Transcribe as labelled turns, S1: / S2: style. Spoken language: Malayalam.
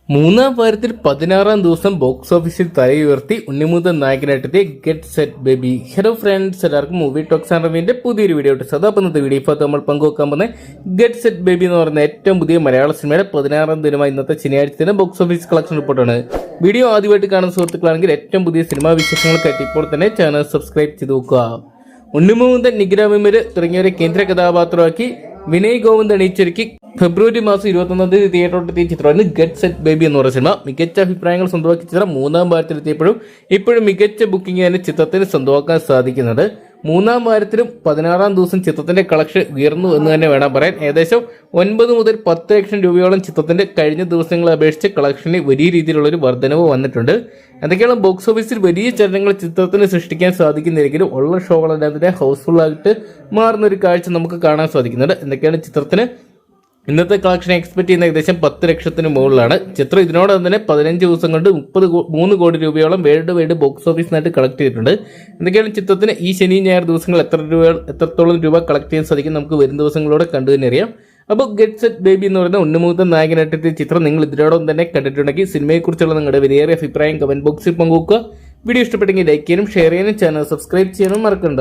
S1: മൂന്നാം വാരത്തിൽ 16-ാം ദിവസം ബോക്സ് ഓഫീസിൽ തലയുയർത്തി ഉണ്ണിമുതൽ നായകനായിട്ടെത്തിയ Get Set Baby. Hello friends, എല്ലാവർക്കും മൂവി ടോക്സ് ആൻഡ് റിവ്യൂവിന്റെ പുതിയൊരു വീഡിയോ ഇട്ട് സദാ ഇന്നത്തെ വീഡിയോ ഇപ്പോൾ നമ്മൾ പങ്കുവെക്കാൻ പോകുന്നത് ഗെറ്റ് സെറ്റ് ബേബി എന്ന് പറയുന്ന ഏറ്റവും പുതിയ മലയാള സിനിമയുടെ 16-ാം ദിനമായി ഇന്നത്തെ ശനിയാഴ്ച ബോക്സ് ഓഫീസ് കളക്ഷൻ റിപ്പോർട്ടാണ്. വീഡിയോ ആദ്യമായിട്ട് കാണുന്ന സുഹൃത്തുക്കളാണെങ്കിൽ ഏറ്റവും പുതിയ സിനിമാ വിശേഷങ്ങൾക്കായിട്ട് ഇപ്പോൾ തന്നെ ചാനൽ സബ്സ്ക്രൈബ് ചെയ്ത് നോക്കുക. ഉണ്ണിമുകുന്ദൻ, നിഖില വിമൽ തുടങ്ങിയവരെ കേന്ദ്ര കഥാപാത്രമാക്കി വിനയ് ഗോവിന്ദ് അണിയിച്ചൊരുക്കി ഫെബ്രുവരി മാസം 21-ാം തീയതി തിയേറ്ററിലെത്തിയ ചിത്രമാണ് ഗെറ്റ് സെറ്റ് ബേബി എന്ന് പറയുന്ന സിനിമ. മികച്ച അഭിപ്രായങ്ങൾ സ്വന്തമാക്കിയ ചിത്രം മൂന്നാം വാരത്തിലെത്തിയപ്പോഴും ഇപ്പോഴും മികച്ച ബുക്കിംഗ് തന്നെ ചിത്രത്തിന് സ്വന്തമാക്കാൻ സാധിക്കുന്നത്. മൂന്നാം വാരത്തിലും 16-ാം ദിവസം ചിത്രത്തിന്റെ കളക്ഷൻ ഉയർന്നു എന്ന് തന്നെ വേണം പറയാൻ. ഏകദേശം 9 മുതൽ 10 ലക്ഷം രൂപയോളം ചിത്രത്തിന്റെ കഴിഞ്ഞ ദിവസങ്ങളെ അപേക്ഷിച്ച് കളക്ഷനിൽ വലിയ രീതിയിലുള്ളൊരു വർധനവ് വന്നിട്ടുണ്ട്. എന്തൊക്കെയാണ് ബോക്സ് ഓഫീസിൽ വലിയ ചലനങ്ങൾ ചിത്രത്തിന് സൃഷ്ടിക്കാൻ സാധിക്കുന്നില്ലെങ്കിലും ഉള്ള ഷോകളെല്ലാം ഹൗസ്ഫുൾ ആയിട്ട് മാറുന്ന ഒരു കാഴ്ച നമുക്ക് കാണാൻ സാധിക്കുന്നുണ്ട്. എന്തൊക്കെയാണ് ചിത്രത്തിന് ഇന്നത്തെ കളക്ഷൻ എക്സ്പെക്ട് ചെയ്യുന്ന ഏകദേശം 10 ലക്ഷത്തിന് മുകളിലാണ്. ചിത്രം ഇതിനോടൊപ്പം തന്നെ 15 ദിവസം കൊണ്ട് 3 കോടി രൂപയോളം വേൾഡ് വൈഡ് ബോക്സ് ഓഫീസിനായിട്ട് കളക്ട് ചെയ്തിട്ടുണ്ട്. എന്തൊക്കെയാണ് ചിത്രത്തിന് ഈ ശനി ഞായർ ദിവസങ്ങൾ എത്രത്തോളം രൂപ കളക്ട് ചെയ്യാൻ സാധിക്കും നമുക്ക് വരും ദിവസങ്ങളോടെ കണ്ടു തന്നെ അറിയാം. അപ്പോൾ ഗെറ്റ് സെറ്റ് ബേബി എന്ന് പറയുന്ന ഉണ്ണിമുകുന്ദൻ നായകനായിട്ടെത്തിയ ചിത്രം നിങ്ങൾ ഇതിനോടൊപ്പം തന്നെ കണ്ടിട്ടുണ്ടെങ്കിൽ സിനിമയെക്കുറിച്ചുള്ള നിങ്ങളുടെ വിലയേറിയ അഭിപ്രായം കമന്റ് ബോക്സിൽ പങ്കുവെക്കുക. വീഡിയോ ഇഷ്ടപ്പെട്ടെങ്കിൽ ലൈക്ക് ചെയ്യാനും ഷെയർ ചെയ്യാനും ചാനൽ സബ്സ്ക്രൈബ് ചെയ്യാനും മറക്കണ്ട.